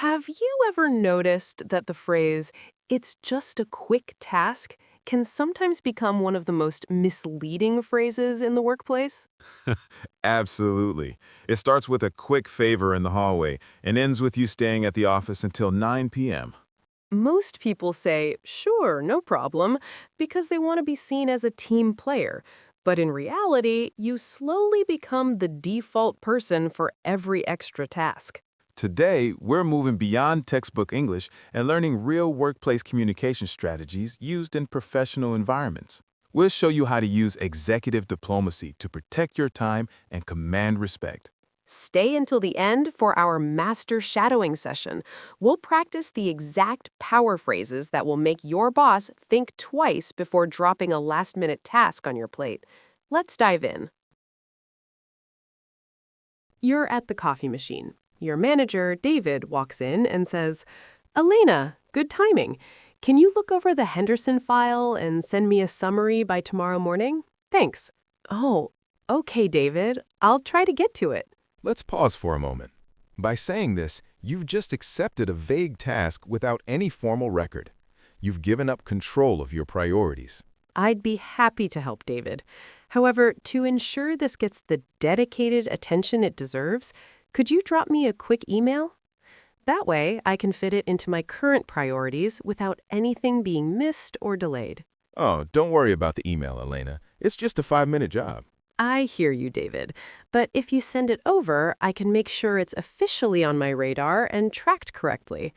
Have you ever noticed that the phrase, it's just a quick task, can sometimes become one of the most misleading phrases in the workplace? Absolutely. It starts with a quick favor in the hallway and ends with you staying at the office until 9 p.m. Most people say, sure, no problem, because they want to be seen as a team player. But in reality, you slowly become the default person for every extra task. Today, we're moving beyond textbook English and learning real workplace communication strategies used in professional environments. We'll show you how to use executive diplomacy to protect your time and command respect. Stay until the end for our master shadowing session. We'll practice the exact power phrases that will make your boss think twice before dropping a last-minute task on your plate. Let's dive in. You're at the coffee machine. Your manager, David, walks in and says, Elena, good timing. Can you look over the Henderson file and send me a summary by tomorrow morning? Thanks. Oh, okay, David. I'll try to get to it. Let's pause for a moment. By saying this, you've just accepted a vague task without any formal record. You've given up control of your priorities. I'd be happy to help David. However, to ensure this gets the dedicated attention it deserves, could you drop me a quick email? That way, I can fit it into my current priorities without anything being missed or delayed. Oh, don't worry about the email, Elena. It's just a 5-minute job. I hear you, David. But if you send it over, I can make sure it's officially on my radar and tracked correctly.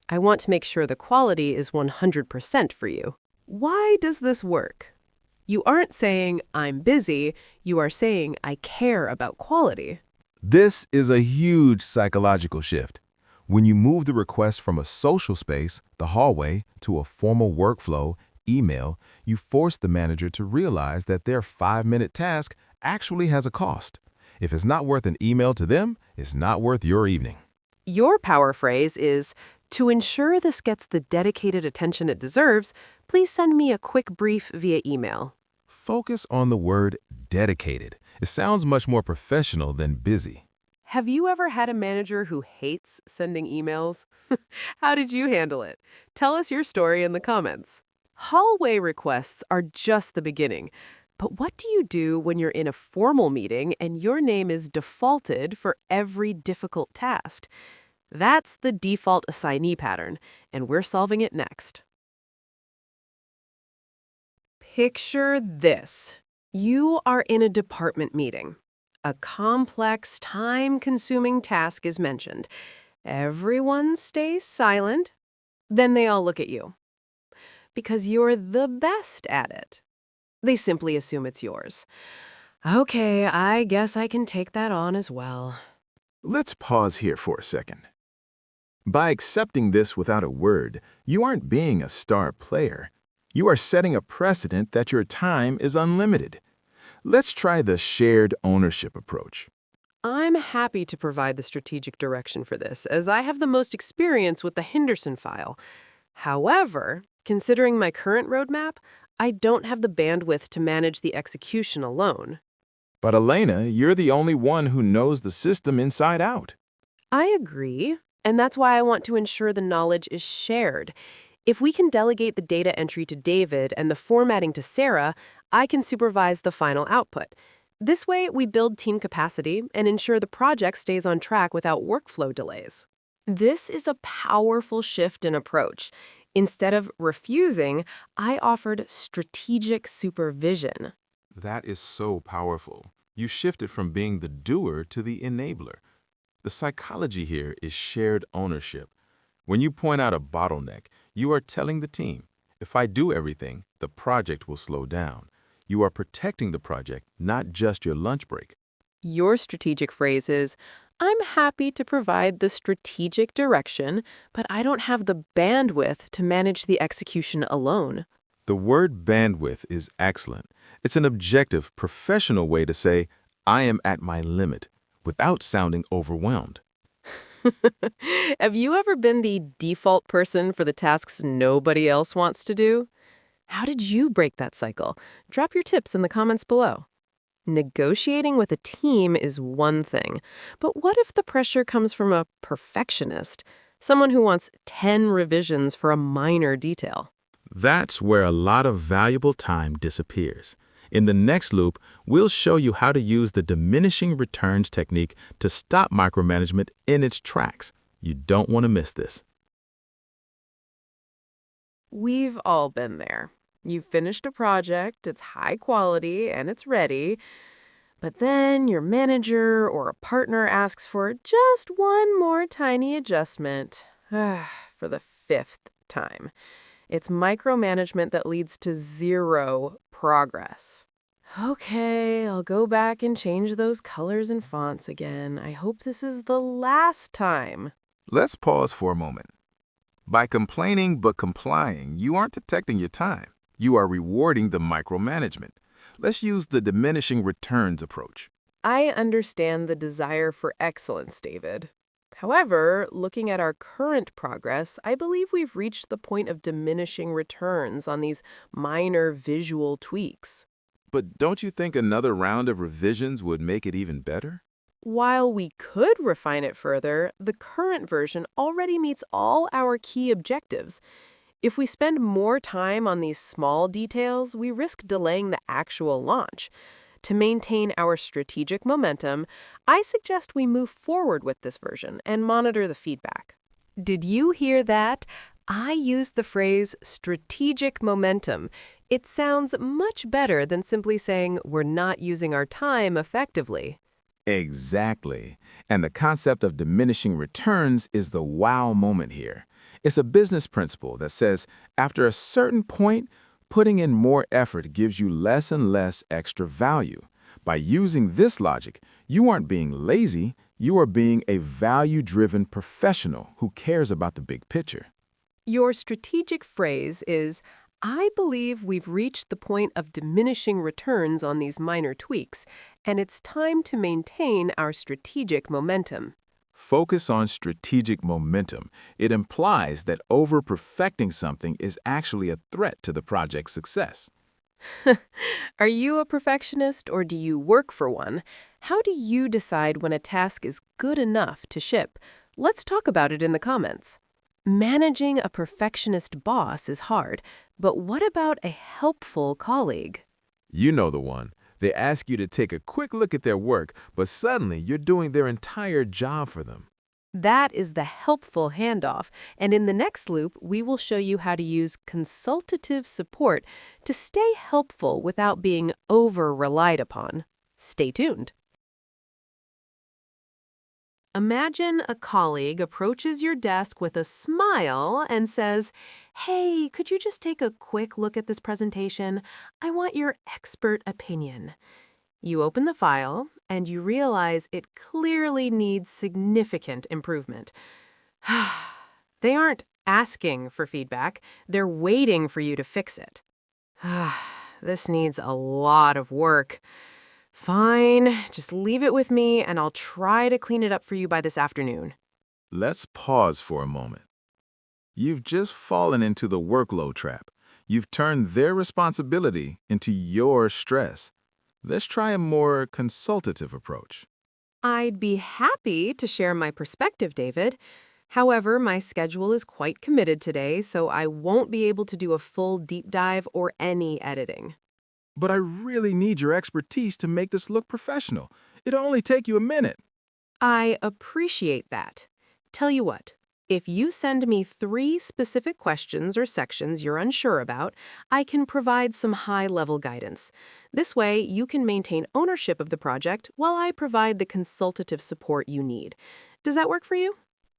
I want to make sure the quality is 100% for you. Why does this work? You aren't saying, I'm busy. You are saying, I care about quality. This is a huge psychological shift. When you move the request from a social space, the hallway, to a formal workflow, email, you force the manager to realize that their 5-minute task actually has a cost. If it's not worth an email to them, it's not worth your evening. Your power phrase is, to ensure this gets the dedicated attention it deserves, please send me a quick brief via email. Focus on the word dedicated. It sounds much more professional than busy. Have you ever had a manager who hates sending emails? How did you handle it? Tell us your story in the comments. Hallway requests are just the beginning. But what do you do when you're in a formal meeting and your name is defaulted for every difficult task? That's the default assignee pattern, and we're solving it next. Picture this. You are in a department meeting. A complex, time-consuming task is mentioned. Everyone stays silent. Then they all look at you. Because you're the best at it. They simply assume it's yours. Okay, I guess I can take that on as well. Let's pause here for a second. By accepting this without a word, you aren't being a star player. You are setting a precedent that your time is unlimited. Let's try the shared ownership approach. I'm happy to provide the strategic direction for this, as I have the most experience with the Henderson file. However, considering my current roadmap, I don't have the bandwidth to manage the execution alone. But Elena, you're the only one who knows the system inside out. I agree, and that's why I want to ensure the knowledge is shared. If we can delegate the data entry to David and the formatting to Sarah, I can supervise the final output. This way, we build team capacity and ensure the project stays on track without workflow delays. This is a powerful shift in approach. Instead of refusing, I offered strategic supervision. That is so powerful. You shifted from being the doer to the enabler. The psychology here is shared ownership. When you point out a bottleneck, you are telling the team, if I do everything, the project will slow down. You are protecting the project, not just your lunch break. Your strategic phrase is, I'm happy to provide the strategic direction, but I don't have the bandwidth to manage the execution alone. The word bandwidth is excellent. It's an objective, professional way to say, I am at my limit, without sounding overwhelmed. Have you ever been the default person for the tasks nobody else wants to do? How did you break that cycle? Drop your tips in the comments below. Negotiating with a team is one thing, but what if the pressure comes from a perfectionist? Someone who wants 10 revisions for a minor detail. That's where a lot of valuable time disappears. In the next loop, we'll show you how to use the diminishing returns technique to stop micromanagement in its tracks. You don't want to miss this. We've all been there. You've finished a project, it's high quality, and it's ready, but then your manager or a partner asks for just one more tiny adjustment. For the fifth time. It's micromanagement that leads to zero progress. Okay, I'll go back and change those colors and fonts again. I hope this is the last time. Let's pause for a moment. By complaining but complying, you aren't protecting your time. You are rewarding the micromanagement. Let's use the diminishing returns approach. I understand the desire for excellence, David. However, looking at our current progress, I believe we've reached the point of diminishing returns on these minor visual tweaks. But don't you think another round of revisions would make it even better? While we could refine it further, the current version already meets all our key objectives. If we spend more time on these small details, we risk delaying the actual launch. To maintain our strategic momentum, I suggest we move forward with this version and monitor the feedback. Did you hear that? I used the phrase strategic momentum. It sounds much better than simply saying we're not using our time effectively. Exactly. And the concept of diminishing returns is the wow moment here. It's a business principle that says after a certain point, putting in more effort gives you less and less extra value. By using this logic, you aren't being lazy, you are being a value-driven professional who cares about the big picture. Your strategic phrase is, I believe we've reached the point of diminishing returns on these minor tweaks, and it's time to maintain our strategic momentum. Focus on strategic momentum. It implies that over-perfecting something is actually a threat to the project's success. Are you a perfectionist or do you work for one? How do you decide when a task is good enough to ship? Let's talk about it in the comments. Managing a perfectionist boss is hard, but what about a helpful colleague? You know the one. They ask you to take a quick look at their work, but suddenly you're doing their entire job for them. That is the helpful handoff, and in the next loop, we will show you how to use consultative support to stay helpful without being over-relied upon. Stay tuned. Imagine a colleague approaches your desk with a smile and says, "Hey, could you just take a quick look at this presentation? I want your expert opinion." You open the file, and you realize it clearly needs significant improvement. They aren't asking for feedback, they're waiting for you to fix it. This needs a lot of work. Fine, just leave it with me, and I'll try to clean it up for you by this afternoon. Let's pause for a moment. You've just fallen into the workload trap. You've turned their responsibility into your stress. Let's try a more consultative approach. I'd be happy to share my perspective, David. However, my schedule is quite committed today, so I won't be able to do a full deep dive or any editing. But I really need your expertise to make this look professional. It'll only take you a minute. I appreciate that. Tell you what, if you send me 3 specific questions or sections you're unsure about, I can provide some high-level guidance. This way, you can maintain ownership of the project while I provide the consultative support you need. Does that work for you?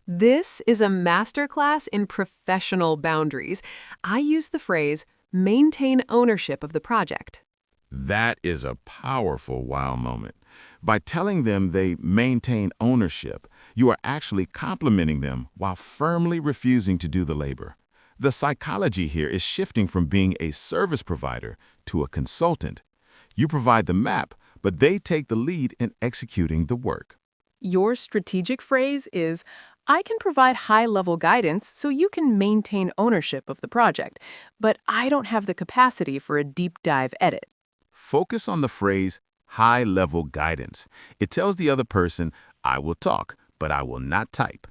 This is a masterclass in professional boundaries. I use the phrase, maintain ownership of the project. That is a powerful wow moment. By telling them they maintain ownership, you are actually complimenting them while firmly refusing to do the labor. The psychology here is shifting from being a service provider to a consultant. You provide the map, but they take the lead in executing the work. Your strategic phrase is, I can provide high-level guidance so you can maintain ownership of the project, but I don't have the capacity for a deep dive edit. Focus on the phrase high-level guidance. It tells the other person, I will talk, but I will not type.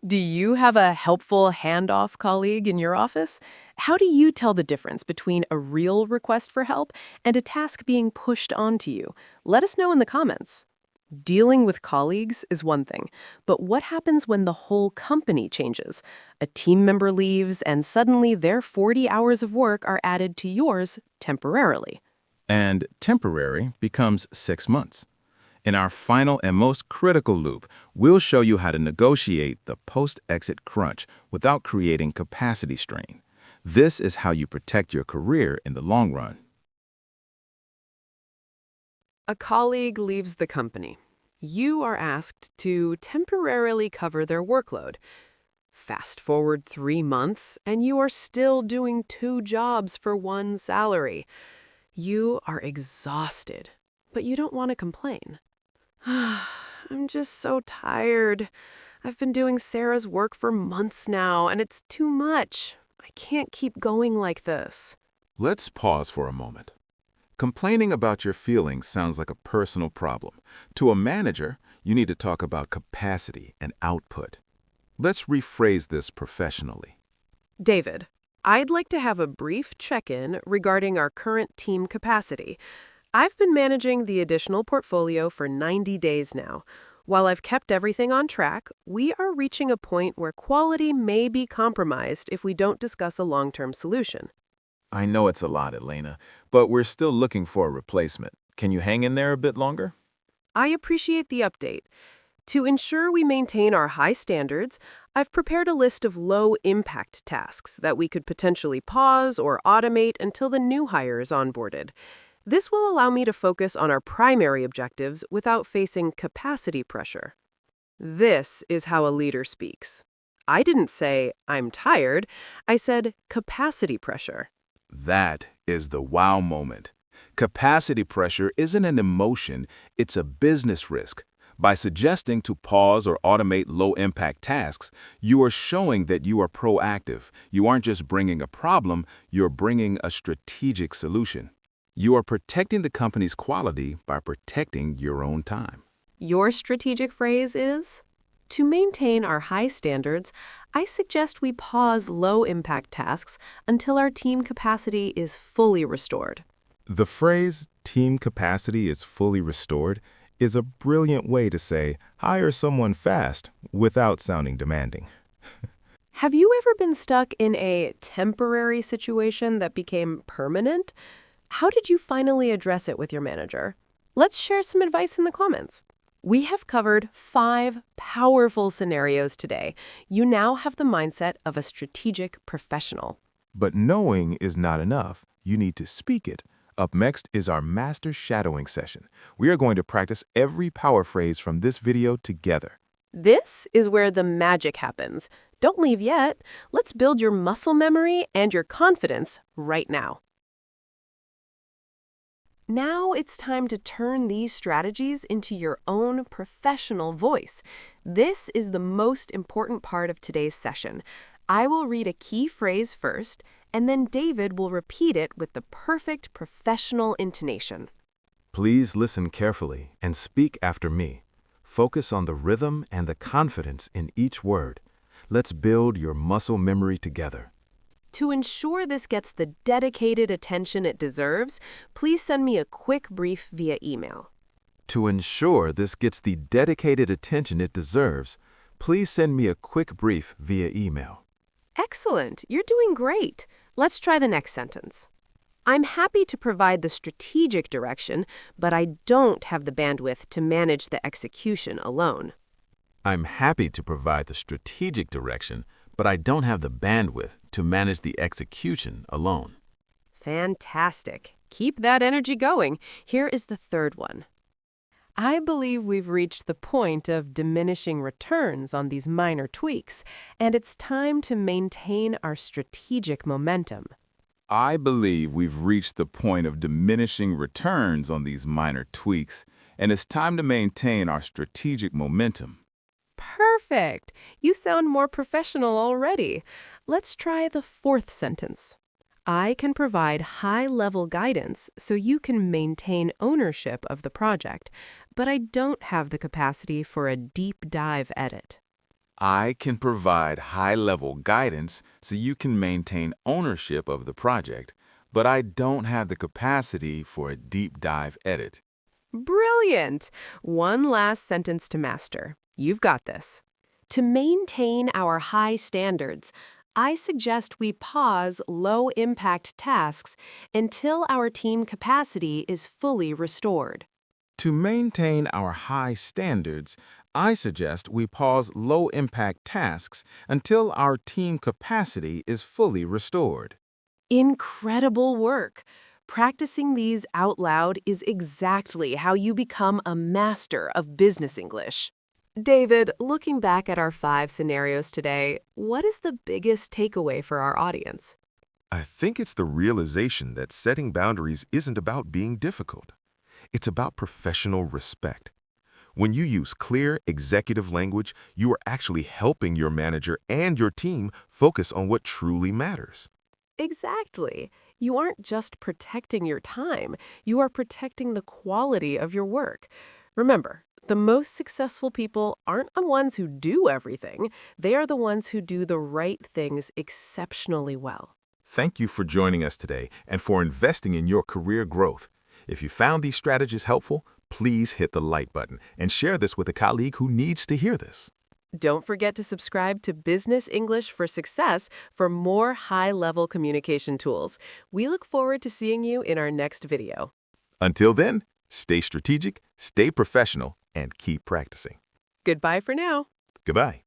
Do you have a helpful handoff colleague in your office? How do you tell the difference between a real request for help and a task being pushed onto you? Let us know in the comments. Dealing with colleagues is one thing, but what happens when the whole company changes? A team member leaves and suddenly their 40 hours of work are added to yours temporarily. And temporary becomes 6 months. In our final and most critical loop, we'll show you how to negotiate the post-exit crunch without creating capacity strain. This is how you protect your career in the long run. A colleague leaves the company. You are asked to temporarily cover their workload. Fast forward 3 months, and you are still doing 2 jobs for 1 salary. You are exhausted, but you don't want to complain. I'm just so tired. I've been doing Sarah's work for months now, and it's too much. I can't keep going like this. Let's pause for a moment. Complaining about your feelings sounds like a personal problem. To a manager, you need to talk about capacity and output. Let's rephrase this professionally. David, I'd like to have a brief check-in regarding our current team capacity. I've been managing the additional portfolio for 90 days now. While I've kept everything on track, we are reaching a point where quality may be compromised if we don't discuss a long-term solution. I know it's a lot, Elena, but we're still looking for a replacement. Can you hang in there a bit longer? I appreciate the update. To ensure we maintain our high standards, I've prepared a list of low-impact tasks that we could potentially pause or automate until the new hire is onboarded. This will allow me to focus on our primary objectives without facing capacity pressure. This is how a leader speaks. I didn't say, "I'm tired." I said, "capacity pressure." That is the wow moment. Capacity pressure isn't an emotion, it's a business risk. By suggesting to pause or automate low-impact tasks, you are showing that you are proactive. You aren't just bringing a problem, you're bringing a strategic solution. You are protecting the company's quality by protecting your own time. Your strategic phrase is, to maintain our high standards, I suggest we pause low-impact tasks until our team capacity is fully restored. The phrase, team capacity is fully restored, is a brilliant way to say, hire someone fast without sounding demanding. Have you ever been stuck in a temporary situation that became permanent? How did you finally address it with your manager? Let's share some advice in the comments. We have covered 5 powerful scenarios today. You now have the mindset of a strategic professional. But knowing is not enough. You need to speak it. Up next is our master shadowing session. We are going to practice every power phrase from this video together. This is where the magic happens. Don't leave yet. Let's build your muscle memory and your confidence right now. Now it's time to turn these strategies into your own professional voice. This is the most important part of today's session. I will read a key phrase first, and then David will repeat it with the perfect professional intonation. Please listen carefully and speak after me. Focus on the rhythm and the confidence in each word. Let's build your muscle memory together. To ensure this gets the dedicated attention it deserves, please send me a quick brief via email. To ensure this gets the dedicated attention it deserves, please send me a quick brief via email. Excellent. You're doing great. Let's try the next sentence. I'm happy to provide the strategic direction, but I don't have the bandwidth to manage the execution alone. I'm happy to provide the strategic direction, but I don't have the bandwidth to manage the execution alone. Fantastic. Keep that energy going. Here is the third one. I believe we've reached the point of diminishing returns on these minor tweaks, and it's time to maintain our strategic momentum. I believe we've reached the point of diminishing returns on these minor tweaks, and it's time to maintain our strategic momentum. Perfect. You sound more professional already. Let's try the fourth sentence. I can provide high-level guidance so you can maintain ownership of the project, but I don't have the capacity for a deep dive edit. I can provide high-level guidance so you can maintain ownership of the project, but I don't have the capacity for a deep dive edit. Brilliant! One last sentence to master. You've got this. To maintain our high standards, I suggest we pause low-impact tasks until our team capacity is fully restored. To maintain our high standards, I suggest we pause low-impact tasks until our team capacity is fully restored. Incredible work! Practicing these out loud is exactly how you become a master of business English. David, looking back at our 5 scenarios today, what is the biggest takeaway for our audience? I think it's the realization that setting boundaries isn't about being difficult. It's about professional respect. When you use clear, executive language, you are actually helping your manager and your team focus on what truly matters. Exactly. You aren't just protecting your time, you are protecting the quality of your work. Remember, the most successful people aren't the ones who do everything, they are the ones who do the right things exceptionally well. Thank you for joining us today and for investing in your career growth. If you found these strategies helpful, please hit the like button and share this with a colleague who needs to hear this. Don't forget to subscribe to Business English for Success for more high-level communication tools. We look forward to seeing you in our next video. Until then, stay strategic, stay professional, and keep practicing. Goodbye for now. Goodbye.